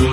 Hey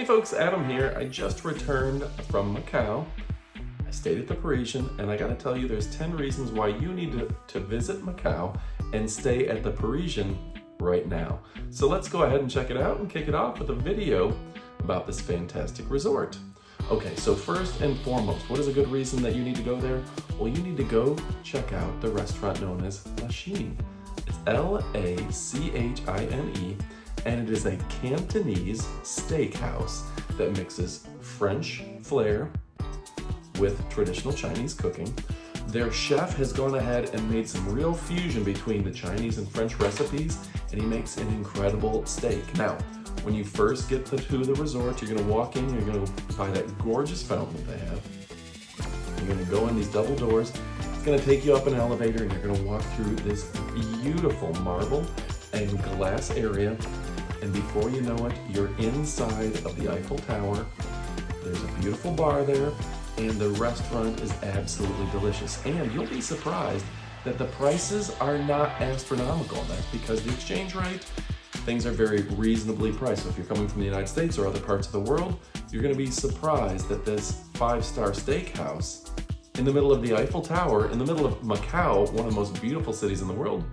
folks, Adam here. I just returned from Macau. I stayed at the Parisian, and I gotta tell you, there's 10 reasons why you need to visit Macau and stay at the Parisian right now. So let's go ahead and check it out and kick it off with a video about this fantastic resort. Okay, so first and foremost, what is a good reason that you need to go there? Well, you need to go check out the restaurant known as Chine. It's Lachine, and it is a Cantonese steakhouse that mixes French flair with traditional Chinese cooking. Their chef has gone ahead and made some real fusion between the Chinese and French recipes, and he makes an incredible steak. Now, when you first get to the resort, you're gonna walk in, you're gonna buy that gorgeous fountain that they have. You're gonna go in these double doors. It's gonna take you up an elevator, and you're gonna walk through this beautiful marble and glass area. And before you know it, you're inside of the Eiffel Tower. There's a beautiful bar there, and the restaurant is absolutely delicious. And you'll be surprised that the prices are not astronomical. That's because the exchange rate, things are very reasonably priced. So if you're coming from the United States or other parts of the world, you're gonna be surprised that this 5-star steakhouse in the middle of the Eiffel Tower, in the middle of Macau, one of the most beautiful cities in the world,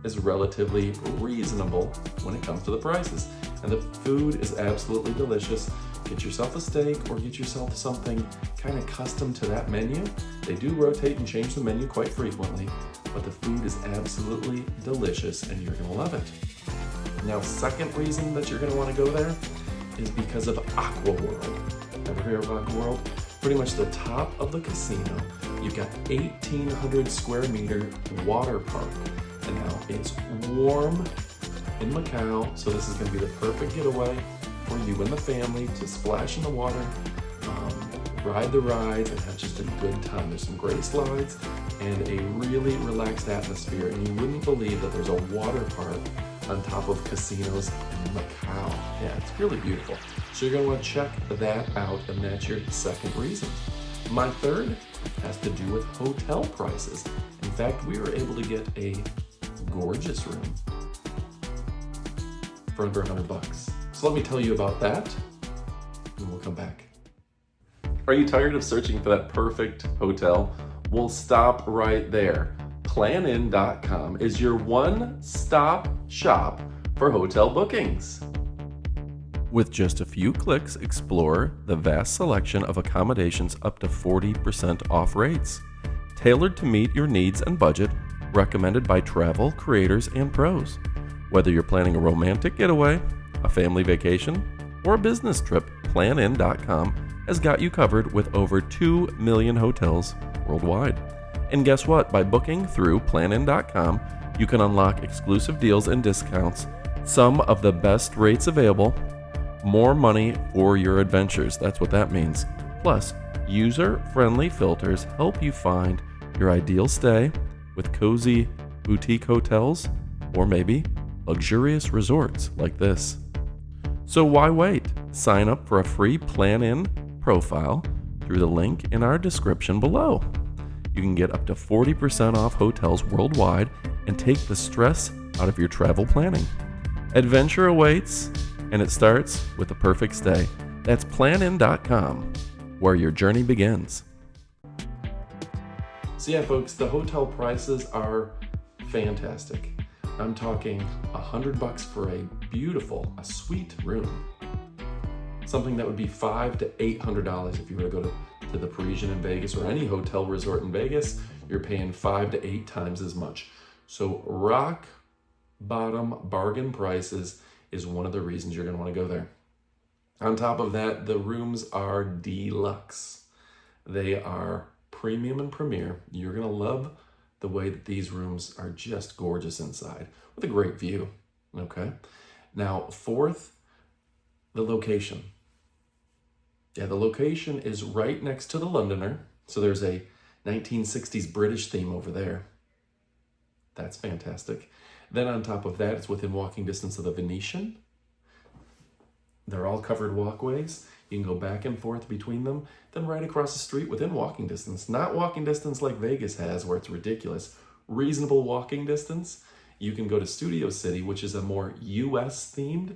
is relatively reasonable when it comes to the prices. And the food is absolutely delicious. Get yourself a steak or get yourself something kind of custom to that menu. They do rotate and change the menu quite frequently, but the food is absolutely delicious and you're gonna love it. Now, second reason that you're gonna wanna go there is because of Aqua World. Ever hear of Aqua World? Pretty much the top of the casino. You've got 1,800 square meter water park. And now it's warm in Macau, so this is going to be the perfect getaway for you and the family to splash in the water, ride the rides, and have just a good time. There's some great slides and a really relaxed atmosphere, and you wouldn't believe that there's a water park on top of casinos in Macau. Yeah, it's really beautiful. So you're going to want to check that out, and that's your second reason. My third has to do with hotel prices. In fact, we were able to get a gorgeous room for under $100. So let me tell you about that, and we'll come back. Are you tired of searching for that perfect hotel? We'll stop right there. Planin.com is your one-stop shop for hotel bookings. With just a few clicks, explore the vast selection of accommodations up to 40% off rates, tailored to meet your needs and budget, recommended by travel creators and pros. Whether you're planning a romantic getaway, a family vacation, or a business trip, Planin.com has got you covered with over 2 million hotels worldwide. And guess what? By booking through Planin.com, you can unlock exclusive deals and discounts, some of the best rates available, more money for your adventures. That's what that means. Plus, user-friendly filters help you find your ideal stay with cozy boutique hotels or maybe luxurious resorts like this. So why wait? Sign up for a free Planin profile through the link in our description below. You can get up to 40% off hotels worldwide and take the stress out of your travel planning. Adventure awaits, and it starts with the perfect stay. That's Planin.com, where your journey begins. So yeah, folks, the hotel prices are fantastic. I'm talking $100 for a suite room. Something that would be $500 to $800 if you were to go to the Parisian in Vegas or any hotel resort in Vegas. You're paying 5 to 8 times as much. So rock bottom bargain prices is one of the reasons you're going to want to go there. On top of that, the rooms are deluxe. They are premium and premier. You're going to love the way that these rooms are just gorgeous inside with a great view. Okay. Now, fourth, the location. Yeah, the location is right next to the Londoner. So there's a 1960s British theme over there. That's fantastic. Then on top of that, it's within walking distance of the Venetian. They're all covered walkways. You can go back and forth between them. Then right across the street within walking distance, not walking distance like Vegas has where it's ridiculous. reasonable walking distance, you can go to Studio City, which is a more US themed.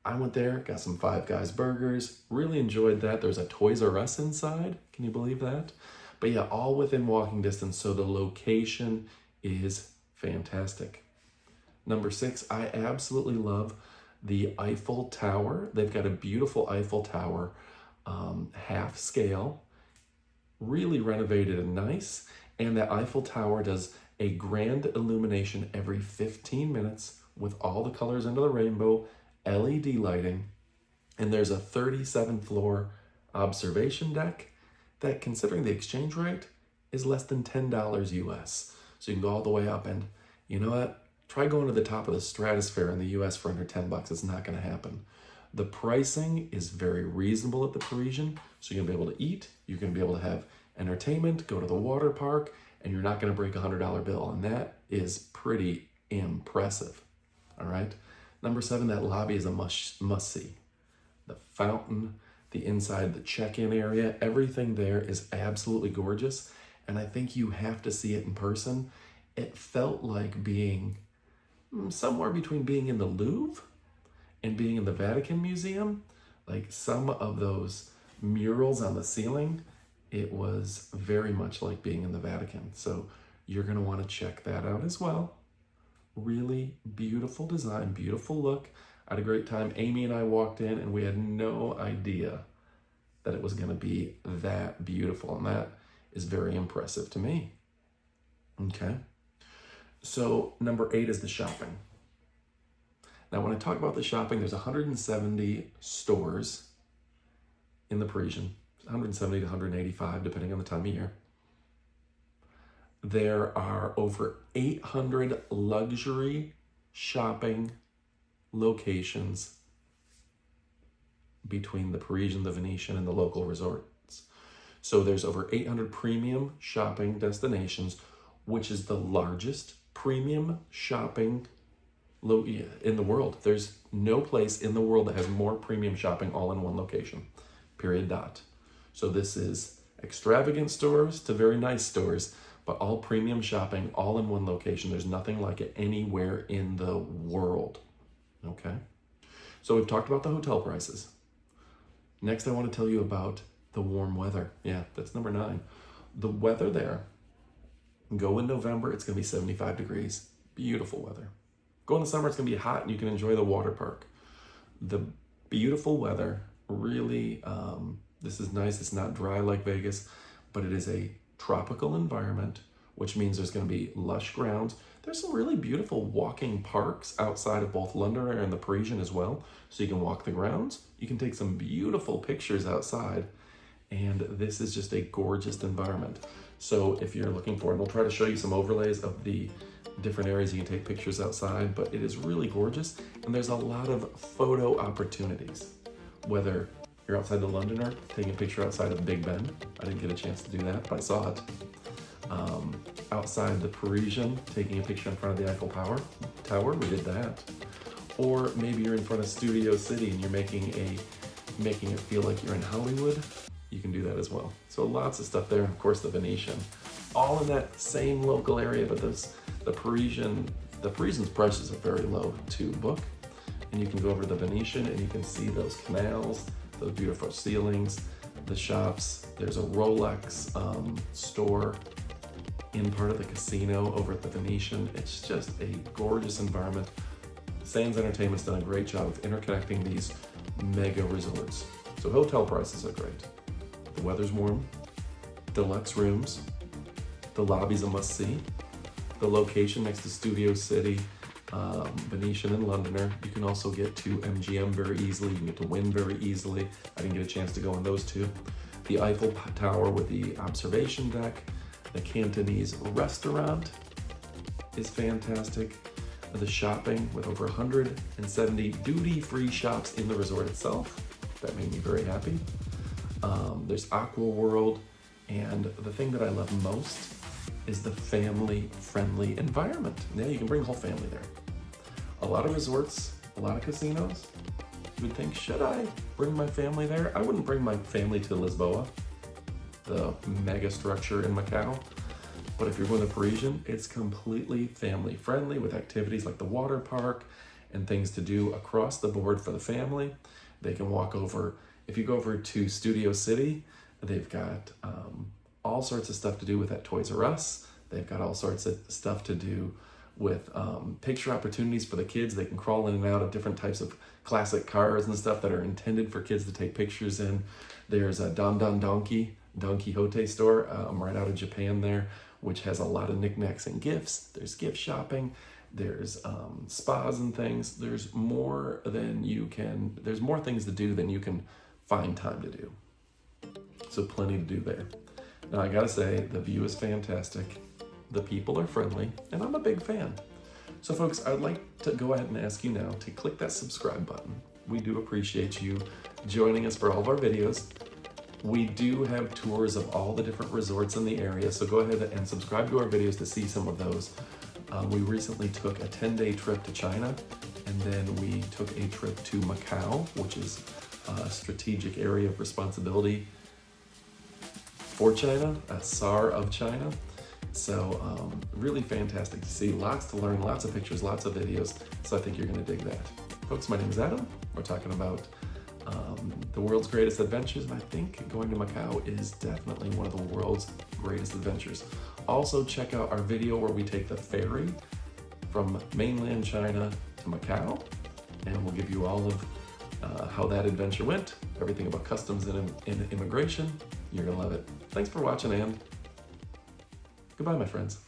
I went there, got some Five Guys burgers, really enjoyed that. There's a Toys R Us inside. Can you believe that? But yeah, all within walking distance, so the location is fantastic. Number 6, I absolutely love the Eiffel Tower. They've got a beautiful Eiffel Tower, half scale, really renovated and nice. And the Eiffel Tower does a grand illumination every 15 minutes with all the colors under the rainbow, LED lighting. And there's a 37th floor observation deck that, considering the exchange rate, is less than $10 US. So you can go all the way up, and you know what? Try going to the top of the stratosphere in the US for under 10 bucks. It's not gonna happen. The pricing is very reasonable at the Parisian, so you're gonna be able to eat, you're gonna be able to have entertainment, go to the water park, and you're not gonna break a $100 bill, and that is pretty impressive, all right? Number 7, that lobby is a must-see. The fountain, the inside, the check-in area, everything there is absolutely gorgeous, and I think you have to see it in person. It felt like being somewhere between being in the Louvre and being in the Vatican Museum. Like some of those murals on the ceiling, it was very much like being in the Vatican. So you're gonna wanna check that out as well. Really beautiful design, beautiful look. I had a great time. Amy and I walked in and we had no idea that it was gonna be that beautiful, and that is very impressive to me. Okay. So number 8 is the shopping. Now, when I talk about the shopping, there's 170 stores in the Parisian, 170 to 185, depending on the time of year. There are over 800 luxury shopping locations between the Parisian, the Venetian, and the local resorts. So there's over 800 premium shopping destinations, which is the largest premium shopping in the world. There's no place in the world that has more premium shopping all in one location, period, dot. So this is extravagant stores to very nice stores, but all premium shopping all in one location. There's nothing like it anywhere in the world, okay? So we've talked about the hotel prices. Next, I want to tell you about the warm weather. Yeah, that's number 9. The weather there, go in November, it's gonna be 75 degrees. Beautiful weather. Go in the summer, it's gonna be hot and you can enjoy the water park. The beautiful weather, really, this is nice. It's not dry like Vegas, but it is a tropical environment, which means there's gonna be lush grounds. There's some really beautiful walking parks outside of both Londoner and the Parisian as well. So you can walk the grounds, you can take some beautiful pictures outside, and this is just a gorgeous environment. So if you're looking for it, we'll try to show you some overlays of the different areas you can take pictures outside, but it is really gorgeous, and there's a lot of photo opportunities. Whether you're outside the Londoner, taking a picture outside of Big Ben. I didn't get a chance to do that, but I saw it. Outside the Parisian, taking a picture in front of the Eiffel Tower, we did that. Or maybe you're in front of Studio City and you're making it feel like you're in Hollywood. You can do that as well. So lots of stuff there. And of course, the Venetian, all in that same local area, but the Parisian's prices are very low to book. And you can go over to the Venetian and you can see those canals, those beautiful ceilings, the shops. There's a Rolex store in part of the casino over at the Venetian. It's just a gorgeous environment. Sands Entertainment's done a great job of interconnecting these mega resorts. So hotel prices are great. The weather's warm, deluxe rooms, the lobby's a must-see, the location next to Studio City, Venetian and Londoner. You can also get to MGM very easily. You can get to Wynn very easily. I didn't get a chance to go on those two. The Eiffel Tower with the observation deck. The Cantonese restaurant is fantastic. The shopping with over 170 duty-free shops in the resort itself. That made me very happy. There's Aqua World, and the thing that I love most is the family-friendly environment. Now you can bring the whole family there. A lot of resorts, a lot of casinos. You would think, should I bring my family there? I wouldn't bring my family to Lisboa, the mega structure in Macau. But if you're going to Parisian, it's completely family friendly with activities like the water park and things to do across the board for the family. They can walk over, if you go over to Studio City, they've got all sorts of stuff to do with that Toys R Us. They've got all sorts of stuff to do with picture opportunities for the kids. They can crawl in and out of different types of classic cars and stuff that are intended for kids to take pictures in. There's a Don Quixote store right out of Japan there, which has a lot of knickknacks and gifts. There's gift shopping. There's spas and things. There's more things to do than you can find time to do. So plenty to do there. Now I gotta say, the view is fantastic. The people are friendly, and I'm a big fan. So folks, I'd like to go ahead and ask you now to click that subscribe button. We do appreciate you joining us for all of our videos. We do have tours of all the different resorts in the area, so go ahead and subscribe to our videos to see some of those. We recently took a 10-day trip to China, and then we took a trip to Macau, which is a strategic area of responsibility for China, a SAR of China. So really fantastic to see, lots to learn, lots of pictures, lots of videos. So I think you're gonna dig that. Folks, my name is Adam. We're talking about the world's greatest adventures, and I think going to Macau is definitely one of the world's greatest adventures. Also check out our video where we take the ferry from mainland China to Macau, and we'll give you all of how that adventure went, everything about customs and immigration. You're gonna love it. Thanks for watching, and goodbye, my friends.